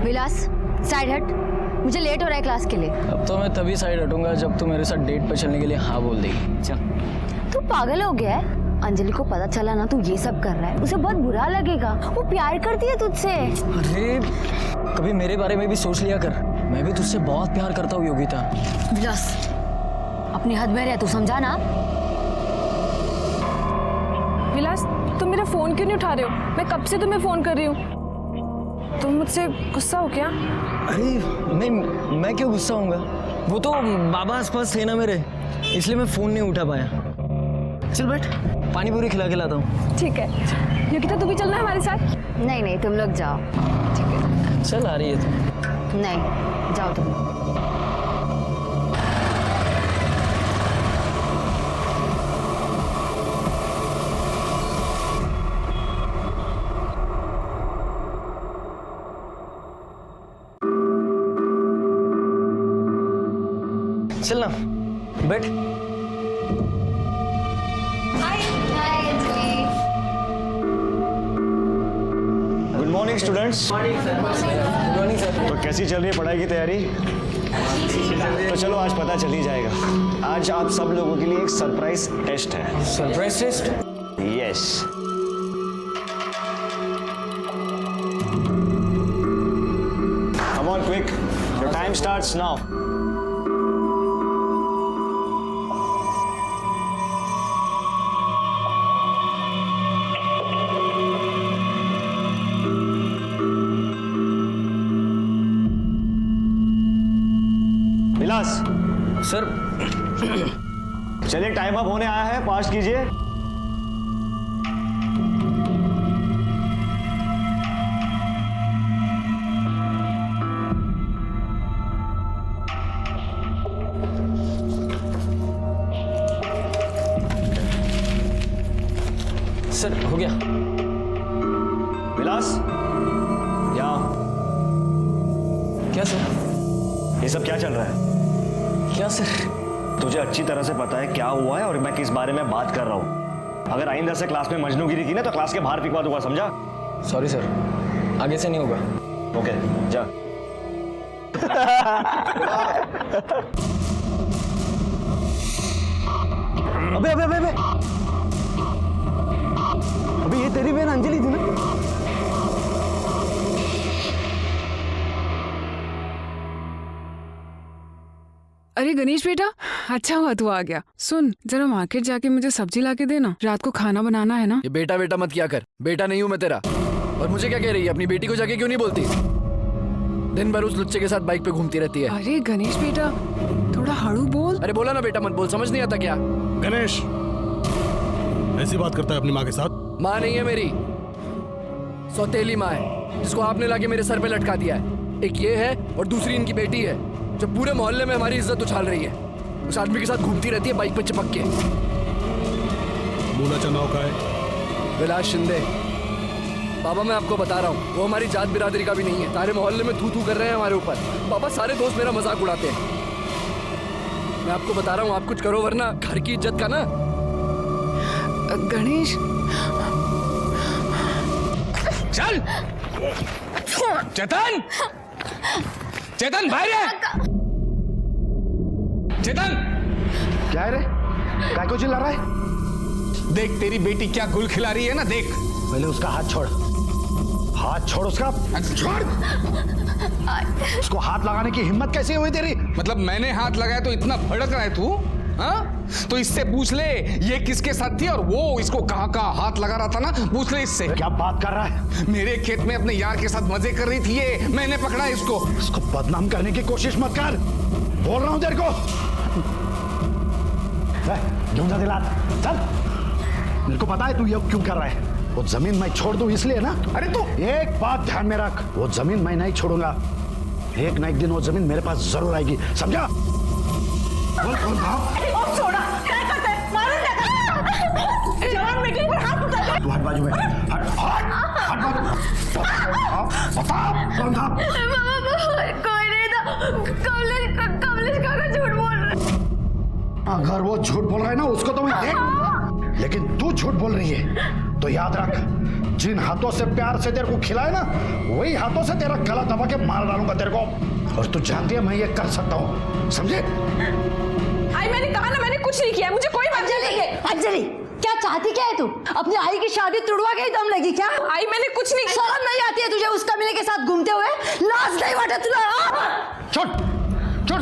विलास side हट, मुझे late हो रहा है क्लास के लिए। अब तो मैं तभी साइड हटूंगा जब तू मेरे साथ डेट पे चलने के लिए हाँ बोल देगी। चल। तू पागल हो गया है? अंजलि को पता चला ना तू ये सब कर रहा है, उसे बहुत बुरा लगेगा। वो प्यार करती है तुझसे। अरे कभी मेरे बारे में भी सोच लिया कर, मैं भी तुझसे बहुत प्यार करता हूँ योगिता। विलास अपनी हद में रह, तू समझा ना। विलास तुम मेरा फोन क्यों नहीं उठा रहे हो? मैं कब से तुम्हें फोन कर रही हूँ। तुम मुझसे गुस्सा हो क्या? अरे मैं क्यों गुस्सा होऊंगा? वो तो बाबा आसपास थे ना मेरे, इसलिए मैं फोन नहीं उठा पाया। चल बैठ, पानी पूरी खिला के लाता हूँ। ठीक है योगिता, तू भी चलना है हमारे साथ। नहीं तुम लोग जाओ। ठीक है चल आ रही है तू? नहीं जाओ तुम। चल ना बैठ। Good morning students. Good morning sir. तो कैसी चल रही है पढ़ाई की तैयारी? तो चलो आज पता चल ही जाएगा। आज आप सब लोगों के लिए एक सरप्राइज टेस्ट है। Surprise test? Yes. Come on quick, your time starts now. Vilas sir. चलिए टाइम अप होने आया है, फास्ट कीजिए। सर हो गया। विलास यहाँ। क्या सर? ये सब क्या चल रहा है? क्या सर? तुझे अच्छी तरह से पता है क्या हुआ है और मैं किस बारे में बात कर रहा हूँ। अगर आइंदा से क्लास में मजनूगिरी की ना तो क्लास के बाहर फिकवा दूंगा, समझा? सॉरी सर, आगे से नहीं होगा। ओके जा। अबे अबे अबे अबे अबे ये तेरी बहन अंजलि थी ना? अरे गणेश बेटा, अच्छा हुआ तू आ गया। सुन जरा मार्केट जाके मुझे सब्जी ला के देना, रात को खाना बनाना है ना। ये बेटा बेटा मत किया कर, बेटा नहीं हूँ मैं तेरा। और मुझे क्या कह रही है? अपनी बेटी को जाके क्यों नहीं बोलती? दिन भर उस लुच्चे के साथ बाइक पे घूमती रहती है। अरे गणेश बेटा थोड़ा हड़ू बोल। अरे बोला ना बेटा मत बोल, समझ नहीं आता क्या? गणेश ऐसी बात करता है अपनी माँ के साथ? माँ नहीं है मेरी, सौतेली माँ है जिसको आपने लाके मेरे सर पे लटका दिया है। एक ये है और दूसरी इनकी बेटी है जो पूरे मोहल्ले में हमारी इज्जत उछाल रही है। उस आदमी के साथ घूमती रहती है बाइक पे चिपक के। मूला चनाव का है? विलास शिंदे। बाबा मैं आपको बता रहा हूँ, वो हमारी जात बिरादरी का भी नहीं है। सारे मोहल्ले में थू थू कर रहे हैं हमारे ऊपर। बाबा सारे दोस्त मेरा मजाक उड़ाते हैं। मैं आपको बता रहा हूँ आप कुछ करो वरना घर की इज्जत का ना। गणेश चल चेतन, चेतन बाहर है। चेतन क्या है रे? काय को चिल्ला रहा है? देख तेरी बेटी क्या गुल खिला रही है ना, देख। पहले उसका हाथ छोड़, हाथ छोड़ उसका। छोड़। उसको हाथ लगाने की हिम्मत कैसे हुई तेरी? मतलब मैंने हाथ लगाया तो इतना भड़क रहा है तू? हाँ तो इससे पूछ ले ये किसके साथ थी और वो इसको कहाँ हाथ लगा रहा था ना, पूछ ले इससे। क्या बात कर रहा है? मेरे खेत में अपने यार के साथ मजे कर रही थी ये, मैंने पकड़ा इसको। इसको बदनाम करने की कोशिश मत कर, बोल रहा हूं तेरे को। ढूंढा दिला, चल। मेरे को पता है तू ये क्यों कर रहा है। वो जमीन मैं छोड़ दूं इसलिए ना? अरे तू एक बात ध्यान में रख, वो जमीन मैं नहीं छोड़ूंगा। एक ना एक दिन वो जमीन मेरे पास जरूर आएगी, समझा? बोल कौन था? छोड़ा, क्या करते हैं? मारो ना। जवान बेटी पर हाथ उठा दे। तू हट बाजू में, हट हट बाजू। बता कौन था? कोई नहीं था। कमलेश काका झूठ बोल रहे। अगर वो झूठ बोल रहा है ना उसको तो मैं देख लूंगा, लेकिन तू झूठ बोल रही है। तो याद रख, जिन हाथों से प्यार से तेरे को खिलाए ना, वही हाथों से तेरा गला दबा के मार डालूंगा तेरे को। और तू जानती है मैं ये कर सकता हूँ, समझे? आई मैंने कहा ना, मैंने कुछ नहीं किया, मुझे कोई बात नहीं है। अंजलि क्या चाहती क्या है तू? अपनी आई की शादी तुड़वा के ही दम लगी क्या? आई मैंने कुछ नहीं। शर्म नहीं आती है तुझे उसका मिले के साथ घूमते हुए? लाज नहीं वाटे तुला? छोड़ छोड़।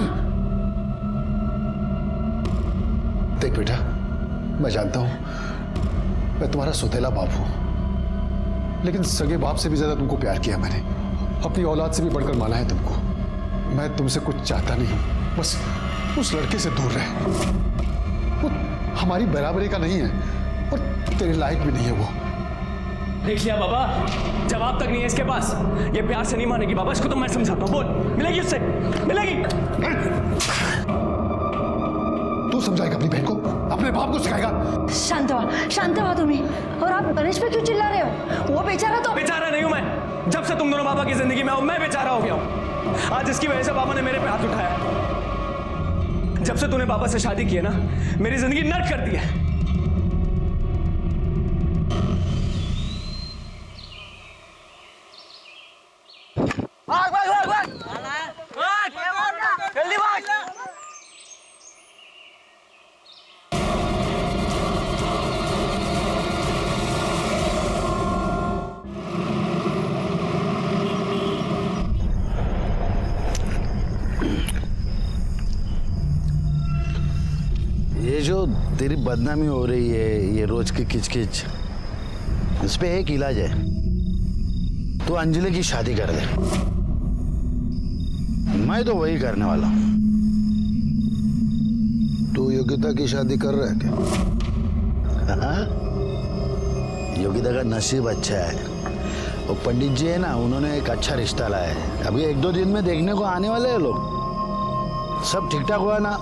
देख बेटा, मैं जानता हूं मैं तुम्हारा सौतेला बाप हूं, लेकिन सगे बाप से भी ज्यादा तुमको प्यार किया मैंने, अपनी औलाद से भी बढ़कर माना है तुमको। मैं तुमसे कुछ चाहता नहीं हूं, बस उस लड़के से दूर रहे। वो हमारी बराबरी का नहीं है और तेरे लायक भी नहीं है वो। देख लिया बाबा, जवाब तक नहीं है इसके पास। ये प्यार से नहीं मानेगी बाबा, इसको तो मैं समझाता हूँ। बोल, मिलेगी उससे, मिलेगी। तू समझाएगा अपनी बहन को, अपने बाप को सिखाएगा? शांत हुआ तुम्ही। और आप गणेश पे क्यों चिल्ला रहे हो? वो बेचारा तो बेचारा नहीं हूं मैं। जब से तुम दोनों बाबा की जिंदगी में हो, मैं बेचारा हो गया हूं। आज इसकी वजह से बाबा ने मेरे पे हाथ उठाया। जब से तूने बाबा से शादी की है ना, मेरी जिंदगी नर्क कर दी है। भाग भाग भाग भाग, जल्दी भाग। ये जो तेरी बदनामी हो रही है, ये रोज की किचकिच, इस पे एक इलाज है। तू अंजलि की शादी कर दे। मैं तो वही करने वाला हूं। तू योगिता की शादी कर रहा है क्या? हाँ? योगिता का नसीब अच्छा है। वो पंडित जी है ना, उन्होंने एक अच्छा रिश्ता लाया है। अभी 1-2 दिन में देखने को आने वाले हैं लोग। सब ठीक ठाक हुआ ना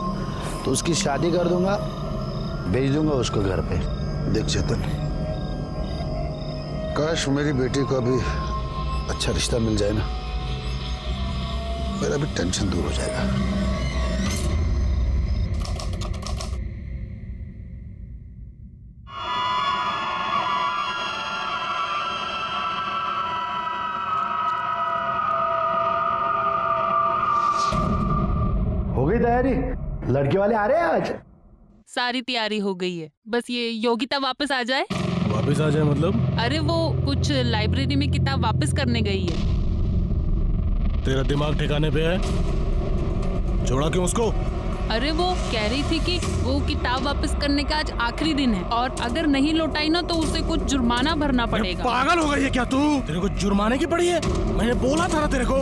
तो उसकी शादी कर दूंगा, भेज दूंगा उसको घर पे। देख चेतन, काश मेरी बेटी को भी अच्छा रिश्ता मिल जाए ना, मेरा भी टेंशन दूर हो जाएगा। हो गई तैयारी? लड़के वाले आ रहे हैं आज? सारी तैयारी हो गई है, बस ये योगिता वापस आ जाए। वापस आ जाए मतलब? अरे वो कुछ लाइब्रेरी में किताब वापस करने गई है। तेरा दिमाग ठिकाने पे है? छोड़ा क्यों उसको? अरे वो कह रही थी कि वो किताब वापस करने का आज आखिरी दिन है और अगर नहीं लौटाई ना तो उसे कुछ जुर्माना भरना पड़ेगा। पागल हो गई है क्या तू? तेरे को जुर्माने की पड़ी है? मैंने बोला था ना तेरे को,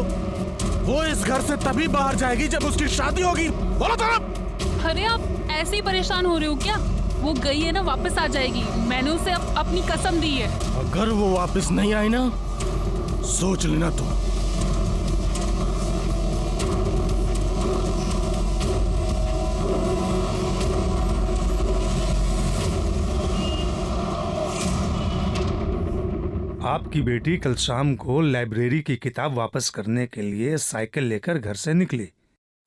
वो इस घर से तभी बाहर जाएगी जब उसकी शादी होगी। बोला था ना? अरे आप ऐसे ही परेशान हो रहे हो क्या? वो गई है ना, वापस आ जाएगी। मैंने उसे अपनी कसम दी है। अगर वो वापस नहीं आई ना, सोच लेना तू। आपकी बेटी कल शाम को लाइब्रेरी की किताब वापस करने के लिए साइकिल लेकर घर से निकली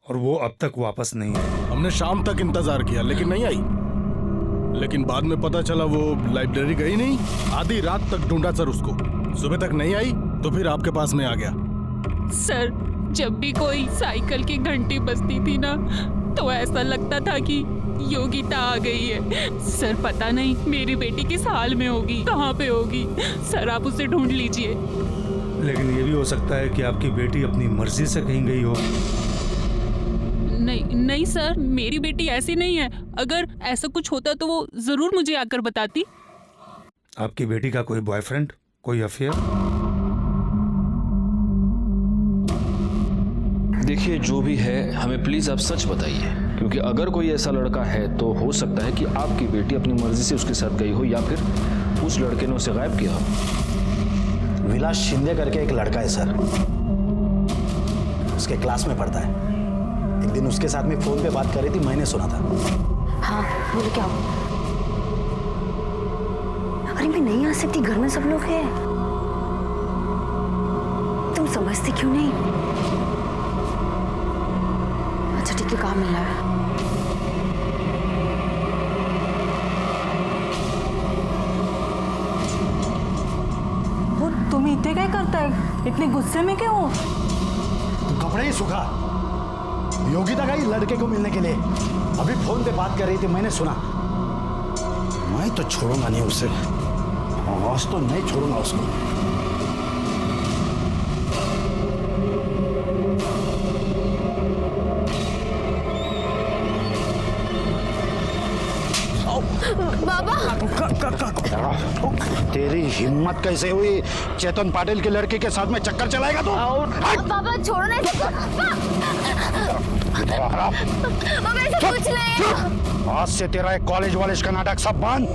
और वो अब तक वापस नहीं आई। हमने शाम तक इंतजार किया लेकिन नहीं आई। लेकिन बाद में पता चला वो लाइब्रेरी गई नहीं। आधी रात तक ढूंढा सर उसको, सुबह तक नहीं आई तो फिर आपके पास में आ गया। सर, जब भी कोई साइकिल की घंटी बजती थी ना तो ऐसा लगता था कि योगिता आ गई है। सर पता नहीं मेरी बेटी किस हाल में होगी, कहाँ पे होगी। सर आप उसे ढूंढ लीजिए। लेकिन ये भी हो सकता है कि आपकी बेटी अपनी मर्जी से कहीं गई हो। नहीं सर, मेरी बेटी ऐसी नहीं है। अगर ऐसा कुछ होता तो वो जरूर मुझे आकर बताती। आपकी बेटी का कोई बॉयफ्रेंड, कोई अफेयर? देखिए जो भी है हमें प्लीज आप सच बताइए, क्योंकि अगर कोई ऐसा लड़का है तो हो सकता है कि आपकी बेटी अपनी मर्जी से उसके साथ गई हो या फिर उस लड़के ने उसे गायब किया हो। विलास शिंदे करके एक लड़का है सर, उसके क्लास में पढ़ता है। एक दिन उसके साथ में फोन पे बात कर रही थी, मैंने सुना था। हाँ बोले क्या हुआ? अरे मैं नहीं आ सकती, घर में सब लोग हैं। तुम समझती क्यों नहीं? अच्छा ठीक है, कहाँ मिल रहा है? क्या करता है? इतने गुस्से में क्यों हो? तू कपड़े ही सुखा। योगिता गई लड़के को मिलने के लिए, अभी फोन पे बात कर रही थी, मैंने सुना। मैं तो छोड़ूंगा नहीं उसे, आज तो नहीं छोड़ूंगा उसको। बाबा तेरी हिम्मत कैसे हुई? चेतन पाटिल के लड़के के साथ में चक्कर चलाएगा तू? बाबा छोड़ो नहीं सकते। बाबा ऐसा कुछ नहीं। आज से तेरा एक कॉलेज का नाटक सब बंद।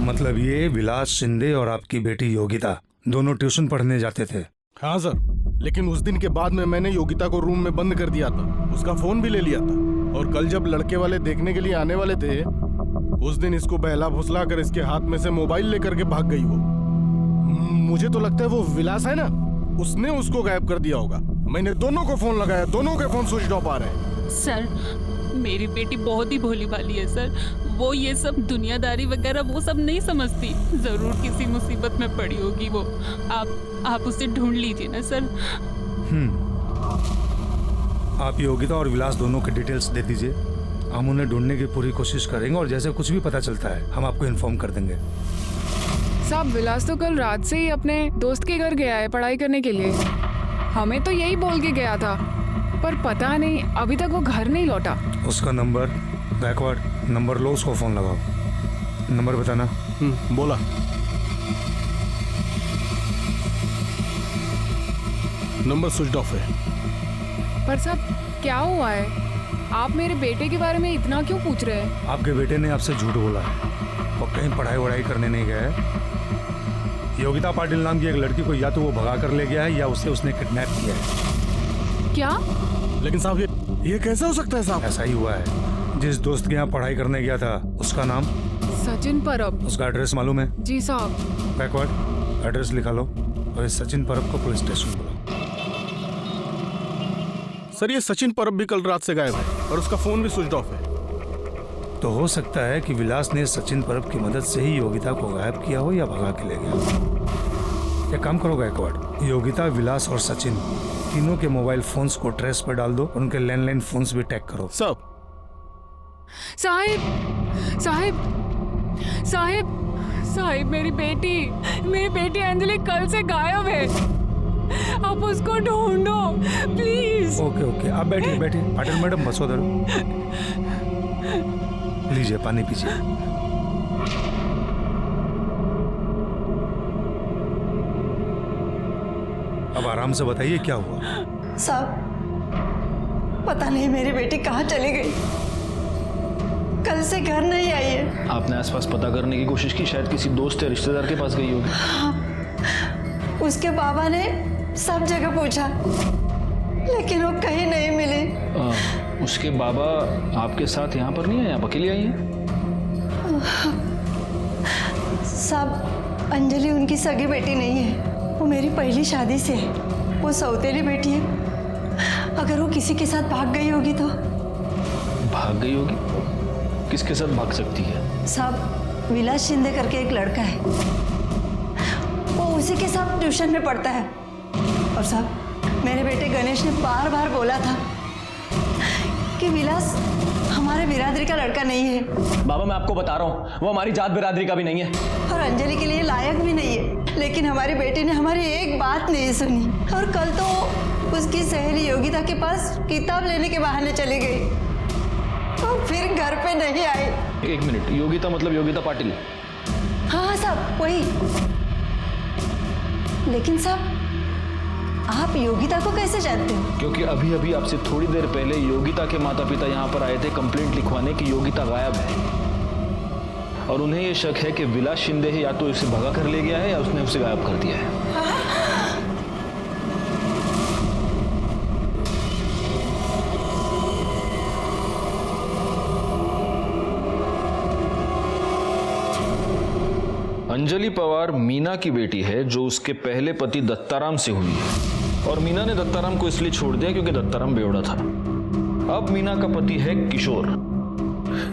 मतलब ये विलास शिंदे और आपकी बेटी योगिता दोनों ट्यूशन पढ़ने जाते थे? हाँ सर, लेकिन उस दिन के बाद में मैंने योगिता को रूम में बंद कर दिया था, उसका फोन भी ले लिया था। और कल जब लड़के वाले देखने के लिए आने वाले थे, उस दिन इसको बहला फुसला कर इसके हाथ में से मोबाइल लेकर के भाग गई वो। मुझे तो लगता है वो विलास है ना, उसने उसको गायब कर दिया होगा। मैंने दोनों को फोन लगाया, दोनों के फोन स्विच ऑफ आ रहे हैं। सर, मेरी बेटी बहुत ही भोली भाली है सर। वो ये सब दुनियादारी वगैरह वो सब नहीं समझती। जरूर किसी मुसीबत में पड़ी होगी वो। आप उसे ढूंढ लीजिए ना सर। आप योगिता और विलास दोनों के डिटेल्स दे दीजिए, हम उन्हें ढूंढने की पूरी कोशिश करेंगे और जैसे कुछ भी पता चलता है हम आपको इन्फॉर्म कर देंगे। साहब, विलास तो कल रात से ही अपने दोस्त के घर गया है पढ़ाई करने के लिए। हमें तो यही बोल के गया था, पर पता नहीं अभी तक वो घर नहीं लौटा। उसका नंबर, बैकवर्ड नंबर लो, उसको फोन लगाओ। नंबर बताना। बोला। नंबर स्विच ऑफ है। पर साहब, क्या हुआ है? आप मेरे बेटे के बारे में इतना क्यों पूछ रहे हैं? आपके बेटे ने आपसे झूठ बोला है और कहीं पढ़ाई वढ़ाई करने नहीं गया है। योगिता पाटिल नाम की एक लड़की को या तो वो भगा कर ले गया है या उसने किडनैप किया है। क्या? लेकिन साहब ये कैसे हो सकता है साहब? ऐसा ही हुआ है। जिस दोस्त के यहाँ पढ़ाई करने गया था उसका नाम सचिन परब। उसका एड्रेस मालूम है? जी साहब। बैकवर्ड एड्रेस लिखा लो और इस सचिन परब को पुलिस स्टेशन बुलाओ। सर, ये सचिन परब भी कल रात से गायब है और उसका फोन भी स्विच ऑफ है। तो हो सकता है कि विलास ने सचिन परब की मदद से ही योगिता को गायब किया हो या भगा के ले गया। एक काम करो गायकवाड़, योगिता, विलास और सचिन तीनों के मोबाइल फोन्स को ट्रेस पर डाल दो, उनके लैंडलाइन फोन्स भी टैग करो। सब साहिब साहिब साहिब साहिब, मेरी बेटी अंजलि कल से गायब है। आप उसको ढूंढो प्लीज। ओके, आप बैठिए पाटिल मैडम, बस उधर लीजिए, पानी पीजिए। अब आराम से बताइए क्या हुआ। साहब, पता नहीं मेरी बेटी कहाँ चली गई, कल से घर नहीं आई है। आपने आसपास पता करने की कोशिश की? शायद किसी दोस्त या रिश्तेदार के पास गई होगी। हाँ, उसके बाबा ने सब जगह पूछा लेकिन वो कहीं नहीं मिली। उसके बाबा आपके साथ यहाँ पर नहीं है? आप अकेली आई हैं? साहब, अंजलि उनकी सगी बेटी नहीं है, वो मेरी पहली शादी से है। वो सौतेली बेटी है। अगर वो किसी के साथ भाग गई होगी तो? भाग गई होगी? किसके साथ भाग सकती है? साहब, विलास शिंदे करके एक लड़का है, वो उसी के साथ ट्यूशन में पढ़ता है। और साहब, मेरे बेटे गणेश ने बार बार बोला था कि विलास हमारे बिरादरी का लड़का नहीं है। बाबा, मैं आपको बता रहा हूँ, वो हमारी जात बिरादरी का भी नहीं है और अंजलि के लिए लायक भी नहीं है। लेकिन हमारी बेटी ने हमारी एक बात नहीं सुनी और कल तो उसकी सहेली योगिता के पास किताब लेने के बहाने चली गई और फिर घर पे नहीं आई। एक मिनट, योगिता मतलब योगिता पाटिल? हाँ साहब, वही। लेकिन साहब, आप योगिता को कैसे जानते हो? क्योंकि अभी अभी आपसे थोड़ी देर पहले योगिता के माता पिता यहाँ पर आए थे कंप्लेंट लिखवाने की योगिता गायब है, और उन्हें ये शक है कि विलास शिंदे है, या तो इसे भगा कर ले गया है या उसने उसे गायब कर दिया है। अंजलि पवार मीना की बेटी है, जो उसके पहले पति दत्ताराम से हुई है, और मीना ने दत्ताराम को इसलिए छोड़ दिया क्योंकि दत्ताराम बेवड़ा था। अब मीना का पति है किशोर।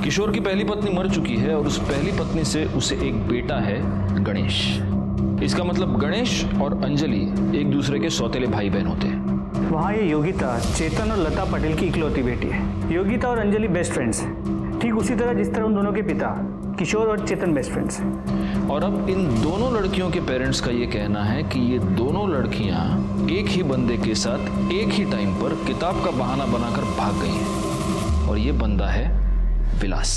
किशोर की पहली पत्नी मर चुकी है और उस पहली पत्नी से उसे एक बेटा है, गणेश। इसका मतलब गणेश और अंजलि एक दूसरे के सौतेले भाई बहन होते हैं। वहाँ ये योगिता चेतन और लता पटेल की इकलौती बेटी है। योगिता और अंजलि बेस्ट फ्रेंड्स हैं, ठीक उसी तरह जिस तरह उन दोनों के पिता किशोर और चेतन बेस्ट फ्रेंड्स हैं। और अब इन दोनों लड़कियों के पेरेंट्स का ये कहना है कि ये दोनों लड़कियां एक ही बंदे के साथ एक ही टाइम पर किताब का बहाना बनाकर भाग गई हैं, और ये बंदा है विलास।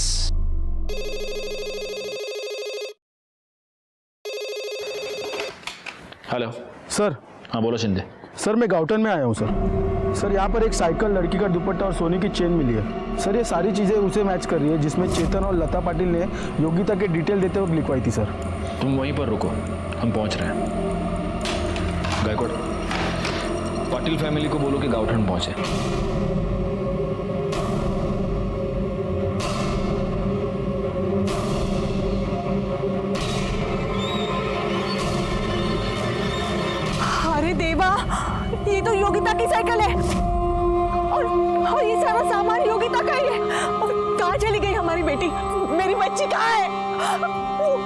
Hello sir. हाँ बोलो शिंदे। सर मैं गाउटन में आया हूँ सर। यहाँ पर एक साइकिल, लड़की का दुपट्टा और सोने की चेन मिली है सर। ये सारी चीज़ें उसे मैच कर रही है जिसमें चेतन और लता पाटिल ने योगिता के डिटेल देते वक्त लिखवाई थी सर। तुम वहीं पर रुको, हम पहुंच रहे हैं। गायकवाड़, पाटिल फैमिली को बोलो कि गाउठन पहुंचे। अरे देवा, ये तो योगिता की साइकिल है और ये सारा सामान योगिता का ही है। और कहाँ चली गई हमारी बेटी? मेरी बच्ची कहाँ है?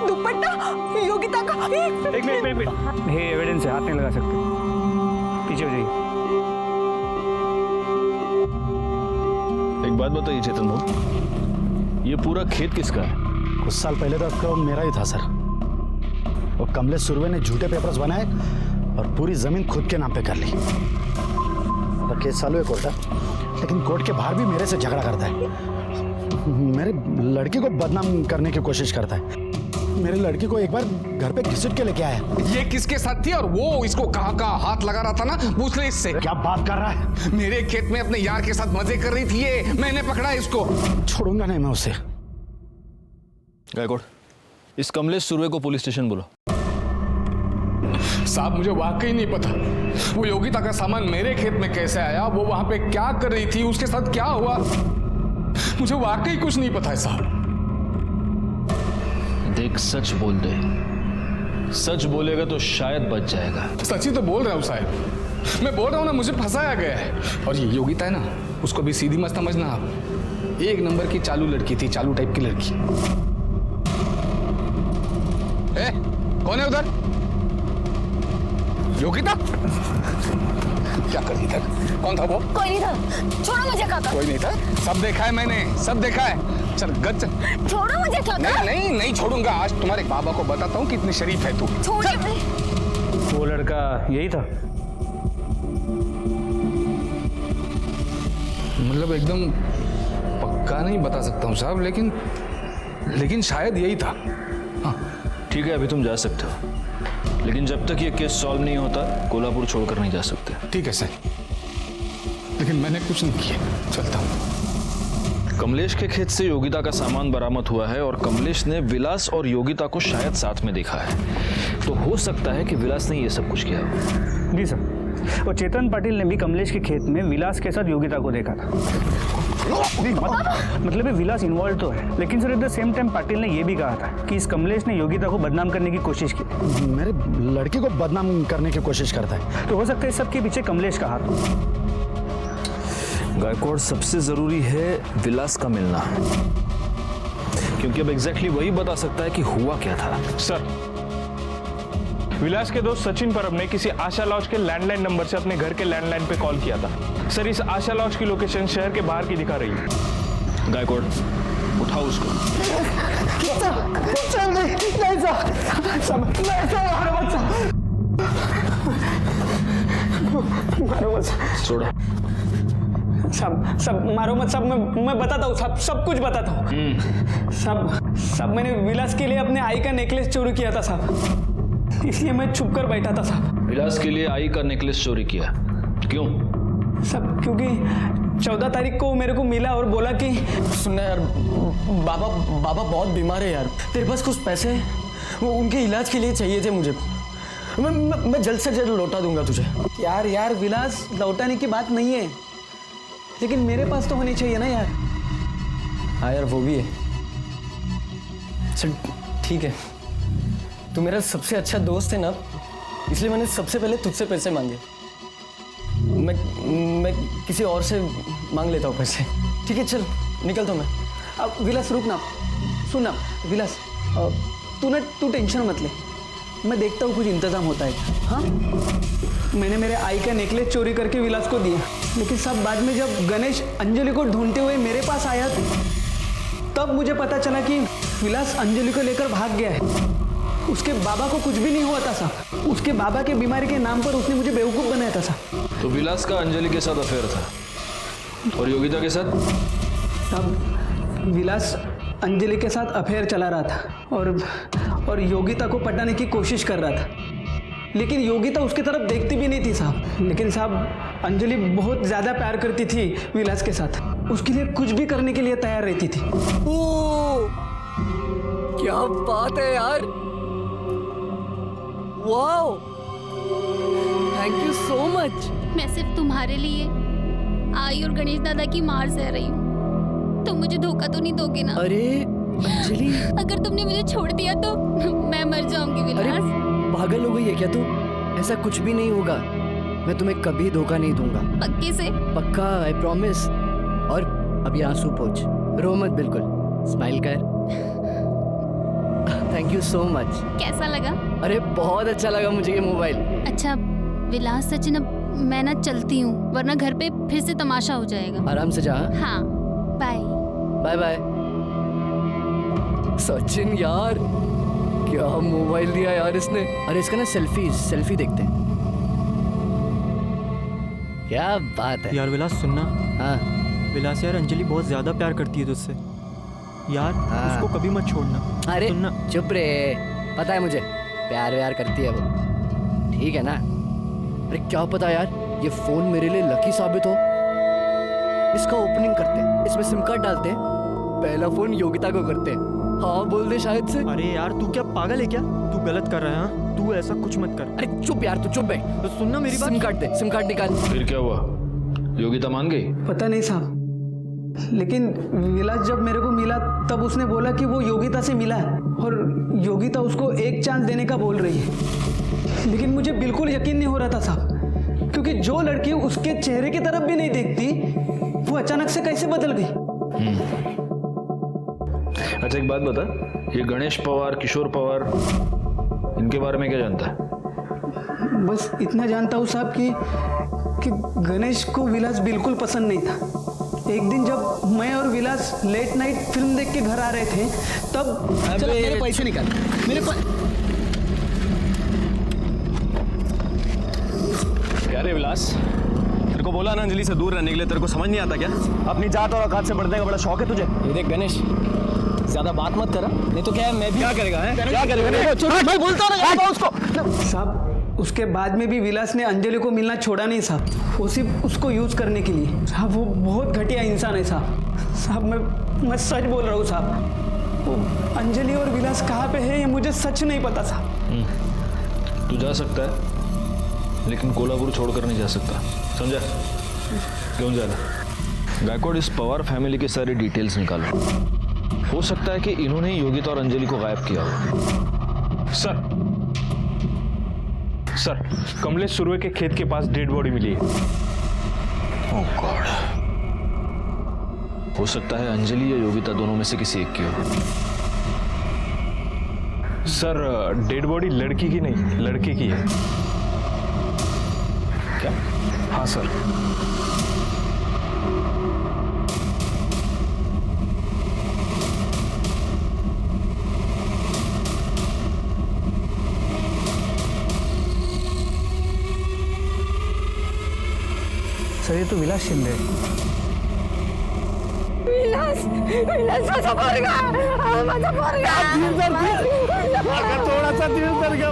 दुपट्टा योगिता का। एक मिनट, ये एविडेंस है, हाथ नहीं लगा सकते। पीछे हो जाइए। एक बात बताइए चेतन भाई, ये पूरा खेत किसका है? कुछ साल पहले तक मेरा ही था सर। और कमलेश सुरवे ने झूठे पेपर्स बनाए और पूरी जमीन खुद के नाम पे कर ली। और केस चालू है कोर्ट, लेकिन कोर्ट के बाहर भी मेरे से झगड़ा करता है। मेरे लड़की को बदनाम करने की कोशिश करता है। मेरे लड़की को एक बार घर पे घसीट के लेके आया। ये किसके साथ थी और वो इसको कहाँ हाथ लगा रहा था ना, पूछ ले इससे। क्या बात कर रहा है? मेरे खेत में अपने यार के साथ मजे कर रही थी ये, मैंने पकड़ा इसको। छोड़ूंगा नहीं मैं उसे। गायकवाड़, इस कमलेश सुरवे को पुलिस स्टेशन बुलाओ। साहब मुझे वाकई नहीं पता वो योगिता का सामान मेरे खेत में कैसे आया, वो वहां पे क्या कर रही थी, उसके साथ क्या हुआ, मुझे वाकई कुछ नहीं पता है साहब। देख, सच बोल दे। सच बोलेगा तो शायद बच जाएगा। सच ही तो बोल रहा हूँ साहब, मैं बोल रहा हूँ ना, मुझे फंसाया गया है। और ये योगिता है ना, उसको भी सीधी मत समझना आप। एक नंबर की चालू लड़की थी, चालू टाइप की लड़की। कौन है उधर? योगिता? क्या कर रही था? कौन था वो? कोई नहीं था। छोड़ो मुझे काका। कोई नहीं था? सब देखा है मैंने, सब देखा है। चल गच। छोड़ो मुझे काका। नहीं छोड़ूंगा। आज तुम्हारे बाबा को बताता हूँ कितनी शरीफ है तू। वो लड़का यही था? मतलब एकदम पक्का नहीं बता सकता हूँ साहब, लेकिन शायद यही था। हाँ ठीक है, अभी तुम जा सकते हो, लेकिन जब तक ये केस सॉल्व नहीं होता कोल्हापुर छोड़कर नहीं जा सकते। ठीक है सर, लेकिन मैंने कुछ नहीं किया। चलता हूँ। कमलेश के खेत से योगिता का सामान बरामद हुआ है और कमलेश ने विलास और योगिता को शायद साथ में देखा है, तो हो सकता है कि विलास ने ये सब कुछ किया। जी सर, और चेतन पाटिल ने भी कमलेश के खेत में विलास के साथ योगिता को देखा था। मतलब ये विलास इन्वॉल्व तो है, लेकिन sir at the same time Patil ने यह भी कहा था कि इस कमलेश ने योगिता को बदनाम करने की कोशिश की। मेरे लड़की को बदनाम करने की कोशिश करता है, तो हो सकता है इस सब के पीछे कमलेश का हाथ हो। गायकवाड़, सबसे जरूरी है विलास का मिलना, क्योंकि अब एग्जैक्टली वही बता सकता है कि हुआ क्या था। सर, विलास के दोस्त सचिन परब ने किसी आशा लॉज के लैंडलाइन नंबर से अपने घर के लैंडलाइन पे कॉल किया था। सर, इस आशा लॉज की लोकेशन शहर के बाहर की दिखा रही है। गायकवाड़, उठाओ उसको। छोड़ो। सब मारो मत। सब मैं बताता हूँ, सब कुछ बताता हूँ। सब मैंने विलास के लिए अपने आई का नेकलेस चोरी किया था साहब, इसलिए मैं छुप कर बैठा था साहब। विलास के लिए आई का नेकलेस चोरी किया? क्यों? सब क्योंकि 14 तारीख को मेरे को मिला और बोला कि सुनना यार, बाबा बहुत बीमार है यार, तेरे पास कुछ पैसे वो उनके इलाज के लिए चाहिए थे मुझे। मैं जल्द से जल्द लौटा दूंगा तुझे। यार विलास, लौटाने की बात नहीं है, लेकिन मेरे पास तो होनी चाहिए ना यार। हाँ यार, वो भी है। चल ठीक है, तू मेरा सबसे अच्छा दोस्त है ना, इसलिए मैंने सबसे पहले तुझसे पैसे मांगे। मैं किसी और से मांग लेता हूँ पैसे। ठीक है, चल निकलता हूँ मैं। विलास रुक ना, सुन ना विलास, तू टेंशन मत ले, मैं देखता हूँ कुछ इंतजाम होता है। हाँ, मैंने मेरे आई का नेकलेस चोरी करके विलास को दिया, लेकिन सब बाद में जब गणेश अंजलि को ढूंढते हुए मेरे पास आया तब मुझे पता चला कि विलास अंजलि को लेकर भाग गया है। उसके बाबा को कुछ भी नहीं हुआ था साहब, उसके बाबा के बीमारी के नाम पर उसने मुझे बेवकूफ़ बनाया था साहब। तो विलास का अंजलि के साथ अफेयर था और योगिता के साथ? साहब विलास अंजलि के साथ अफेयर चला रहा था और योगिता को पटाने की कोशिश कर रहा था, लेकिन योगिता उसकी तरफ देखती भी नहीं थी साहब। लेकिन साहब अंजलि बहुत ज़्यादा प्यार करती थी विलास के साथ, उसके लिए कुछ भी करने के लिए तैयार रहती थी। ओ, क्या बात है यार, wow, thank you so much. मैं सिर्फ तुम्हारे लिए आई और गणेश दादा की मार सह रही हूँ, तुम मुझे धोखा तो नहीं दोगे ना? अरे अंजलि, अगर तुमने मुझे छोड़ दिया तो मैं मर जाऊंगी विलास। पागल हो गई है क्या तू? ऐसा कुछ भी नहीं होगा, मैं तुम्हें कभी धोखा नहीं दूंगा। पक्के से? पक्का, आई प्रॉमिस। और अभी आंसू पोंछ, रो मत, बिल्कुल स्माइल कर। Thank you so much. कैसा लगा? अरे बहुत अच्छा लगा मुझे ये मोबाइल। अच्छा विलास सचिन, अब मैं ना चलती हूँ, वरना घर पे फिर से तमाशा हो जाएगा। आराम से जा। हाँ, बाय बाय बाय। सचिन यार, क्या मोबाइल दिया यार इसने। अरे इसका ना सेल्फी देखते हैं, क्या बात है यार। विलास सुनना। हाँ विलास यार, अंजलि बहुत ज्यादा प्यार करती है तुझसे यार, उसको कभी मत छोड़ना। अरे सुनना। चुप रे, पता है मुझे प्यार व्यार करती है वो, ठीक है ना। अरे क्या पता यार, ये फोन मेरे लिए लकी साबित हो। इसका ओपनिंग करते हैं, इसमें सिम कार्ड डालते हैं, पहला फोन योगिता को करते हैं। हाँ बोल दे शायद से। अरे यार तू क्या पागल है क्या? तू गलत कर रहा है। हाँ तू ऐसा कुछ मत कर। अरे चुप यार, तू चुप बैठ। तो सुनना मेरी बात। सिम कार्ड दे, सिम कार्ड निकाल। फिर क्या हुआ, योगिता मान गई? पता नहीं साहब, लेकिन विलास जब मेरे को मिला तब उसने बोला कि वो योगिता से मिला है और योगिता उसको एक चांस देने का बोल रही है। लेकिन मुझे बिल्कुल यकीन नहीं हो रहा था साहब, क्योंकि जो लड़की उसके चेहरे की तरफ भी नहीं देखती वो अचानक से कैसे बदल गई। अच्छा एक बात बता, ये गणेश पवार, किशोर पवार, इनके बारे में क्या जानता है? बस इतना जानता हूँ साहब कि गणेश को विलास बिल्कुल पसंद नहीं था। एक दिन जब मैं और विलास लेट नाइट फिल्म देख के घर आ रहे थे तब चलो मेरे पैसे निकाल, मेरे क्या रे विलास, तेरे को बोला ना अंजलि से दूर रहने के लिए, तेरे को समझ नहीं आता क्या? अपनी जात और औकात से बढ़ने का बड़ा शौक है तुझे। ये देख गणेश, ज्यादा बात मत करा, नहीं तो क्या है मैं भी क्या करेगा है? क्या करेगा? मैं बोलता ना उसको साहब। उसके बाद में भी विलास ने अंजलि को मिलना छोड़ा नहीं साहब, वो सिर्फ उसको यूज करने के लिए। साहब वो बहुत घटिया इंसान है साहब। मैं सच बोल रहा हूँ साहब, वो अंजलि और विलास कहाँ पे है ये मुझे सच नहीं पता साहब। तू जा सकता है लेकिन कोल्हापुर छोड़कर नहीं जा सकता, समझा? क्यों जा रहा? गायकवाड़, इस पवार फैमिली के सारे डिटेल्स निकालो। हो सकता है कि इन्होंने योगिता और अंजलि को गायब किया हो। सर कमलेश सुरवे के खेत के पास डेड बॉडी मिली है। ओह गॉड, हो सकता है अंजलि या योगिता दोनों में से किसी एक की हो। सर डेड बॉडी लड़की की नहीं, लड़के की है। क्या? हाँ सर। सर ये तो विलास शिंदे। विलास माझा पोरगा, माझा पोरगा। थोड़ा सा दिल दर गया।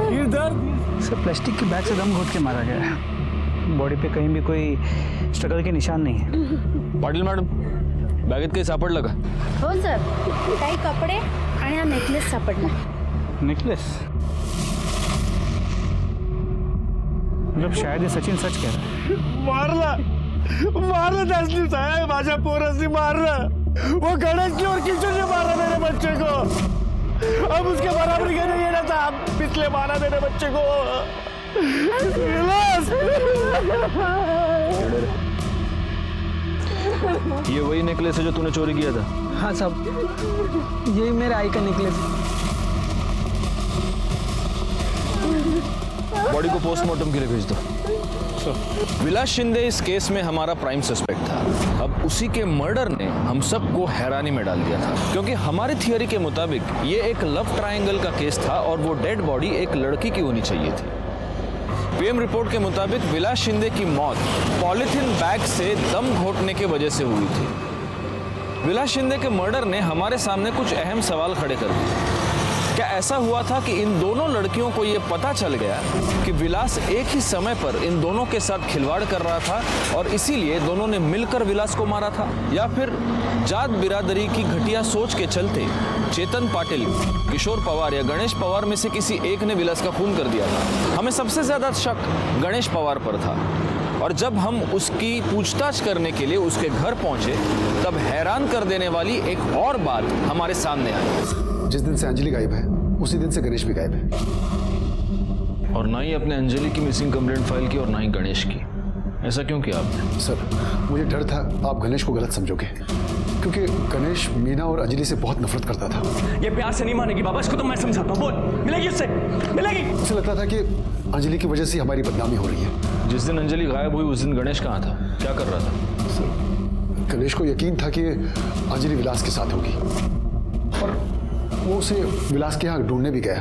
फिर दर्द। सर प्लास्टिक की बैग से दम घोट के मारा गया है, बॉडी पे कहीं भी कोई स्ट्रगल के निशान नहीं है। पाटील मॅडम, बॅगेत काही सापडलं का? हो सर, काही कपडे आणि हा नेकलेस सापडला। नेकलेस? मतलब शायद ये सचिन सच कह रहा है। मारलं 10 दिवसांनी माझ्या पोरांनी मारलं। वो गणेश ने और किशोर ने मारा मेरे बच्चे को। अब उसके बराबर के नहीं है ना था, पिछले मारा मेरे बच्चे को। विलास ये वही नेकलेस है जो तूने चोरी किया था? हाँ साहब, यही मेरे आई का नेकलेस है। बॉडी को पोस्टमार्टम के लिए भेज दो। विलास शिंदे इस केस में हमारा प्राइम सस्पेक्ट था। अब उसी के मर्डर ने हम सबको हैरानी में डाल दिया था, क्योंकि हमारी थियरी के मुताबिक ये एक लव ट्रायंगल का केस था और वो डेड बॉडी एक लड़की की होनी चाहिए थी। पीएम रिपोर्ट के मुताबिक विलास शिंदे की मौत पॉलिथीन बैग से दम घोटने की वजह से हुई थी। विलास शिंदे के मर्डर ने हमारे सामने कुछ अहम सवाल खड़े कर दिए। क्या ऐसा हुआ था कि इन दोनों लड़कियों को यह पता चल गया कि विलास एक ही समय पर इन दोनों के साथ खिलवाड़ कर रहा था और इसीलिए दोनों ने मिलकर विलास को मारा था? या फिर जात बिरादरी की घटिया सोच के चलते चेतन पाटिल, किशोर पवार या गणेश पवार में से किसी एक ने विलास का खून कर दिया था? हमें सबसे ज्यादा शक गणेश पवार पर था और जब हम उसकी पूछताछ करने के लिए उसके घर पहुंचे तब हैरान कर देने वाली एक और बात हमारे सामने आई। जिस दिन से अंजलि गायब है उसी दिन से गणेश भी गायब है। और ना ही अपने अंजलि की मिसिंग कंप्लेंट फाइल की और ना ही गणेश की। ऐसा क्यों किया आपने? सर, मुझे डर था आप गणेश को गलत समझोगे, क्योंकि गणेश मीना और अंजलि से बहुत नफरत करता था। ये प्यार से नहीं मानेगी बाबा, इसको तो मैं समझाता हूँ। बोल, मिलेगी उससे, मिलेगी। उसे लगता था कि अंजलि की वजह से हमारी बदनामी हो रही है। जिस दिन अंजलि गायब हुई उस दिन गणेश कहाँ था, क्या कर रहा था? सर, गणेश को यकीन था कि अंजलि विलास के साथ होगी और वो उसे विलास के यहाँ ढूंढने भी गया,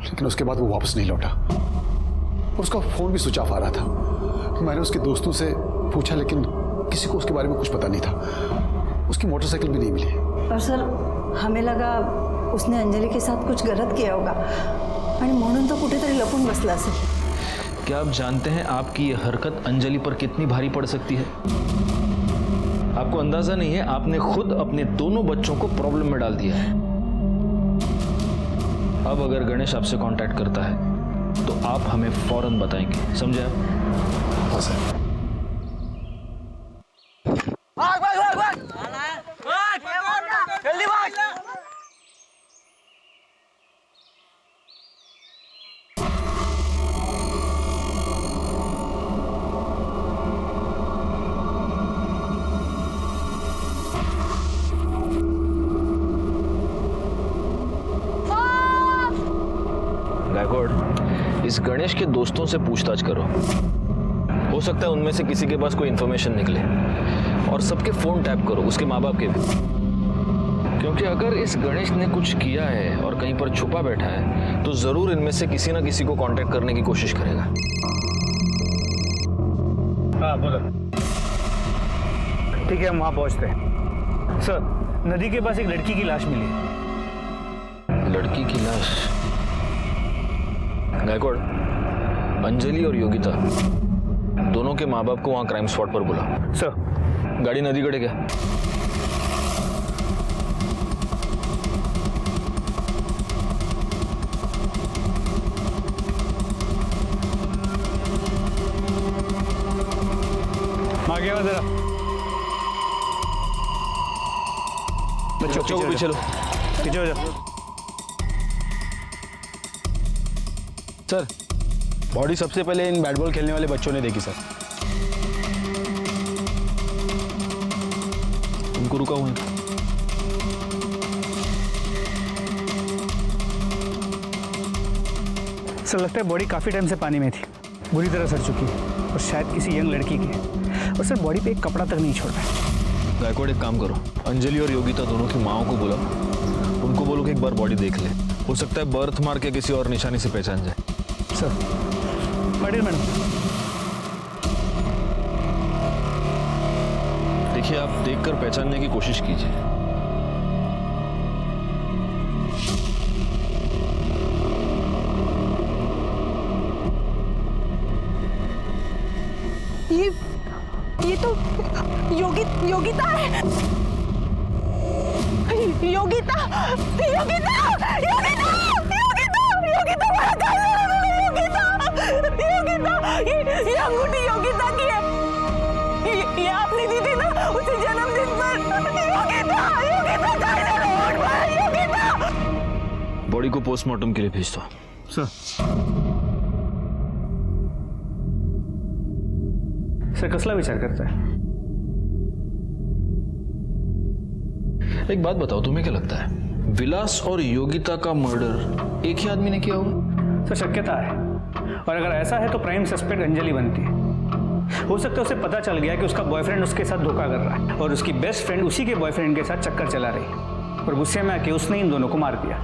लेकिन उसके बाद वो वापस नहीं लौटा और उसका फोन भी स्विच ऑफ आ रहा था। मैंने उसके दोस्तों से पूछा लेकिन किसी को उसके बारे में कुछ पता नहीं था। उसकी मोटरसाइकिल भी नहीं मिली। और सर, हमें लगा उसने अंजलि के साथ कुछ गलत किया होगा आणि म्हणून तो कुठेतरी लपून बसला असेल। क्या आप जानते हैं आपकी ये हरकत अंजलि पर कितनी भारी पड़ सकती है? आपको अंदाजा नहीं है, आपने खुद अपने दोनों बच्चों को प्रॉब्लम में डाल दिया है। अब अगर गणेश आपसे कांटेक्ट करता है तो आप हमें फौरन बताएंगे, समझे आप? हाँ सर। भाग भाग भाग भाग, जल्दी भाग। गायकवाड़, इस गणेश के दोस्तों से पूछताछ करो। हो सकता है उनमें से किसी के पास कोई इंफॉर्मेशन निकले और सबके फोन टैप करो, उसके माँ बाप के भी, क्योंकि अगर इस गणेश ने कुछ किया है और कहीं पर छुपा बैठा है तो जरूर इनमें से किसी ना किसी को कांटेक्ट करने की कोशिश करेगा। हाँ बोलो। ठीक है, हम वहाँ पहुँचते हैं। सर, नदी के पास एक लड़की की लाश मिली। लड़की की लाश? गायकवाड़, अंजलि और योगिता दोनों के माँ बाप को वहां क्राइम स्पॉट पर बुला। सर। गाड़ी नदी कड़े क्या? आगे आओ जरा। बच्चों को पीछे लो। पीछे हो जाओ। सर, बॉडी सबसे पहले इन बैट बॉल खेलने वाले बच्चों ने देखी सर। उनको रुका हुआ है। सर, लगता है बॉडी काफ़ी टाइम से पानी में थी, बुरी तरह सड़ चुकी है और शायद किसी यंग लड़की की है। और सर, बॉडी पे एक कपड़ा तक नहीं छोड़ रहा है। गायकवाड़, एक काम करो, अंजलि और योगिता दोनों की माओ को बुलाओ, उनको बोलो कि एक बार बॉडी देख ले। हो सकता है बर्थ मार्क या किसी और निशानी से पहचान जाए। Sir, Patil madam. देखिए, आप देखकर पहचानने की कोशिश कीजिए। ये तो योगिता है। योगिता ये अंगूठी योगिता की है। ये आपने दी थी ना उसे जन्मदिन पर। योगिता। बॉडी को पोस्टमार्टम के लिए भेज दो। सर, कसला विचार करता है? एक बात बताओ, तुम्हें क्या लगता है विलास और योगिता का मर्डर एक ही आदमी ने किया होगा? सर शक्यता है, और अगर ऐसा है तो प्राइम सस्पेक्ट अंजलि बनती है। हो सकता है उसे पता चल गया कि उसका बॉयफ्रेंड उसके साथ धोखा कर रहा है और उसकी बेस्ट फ्रेंड उसी के बॉयफ्रेंड के साथ चक्कर चला रही है और गुस्से में आके उसने इन दोनों को मार दिया।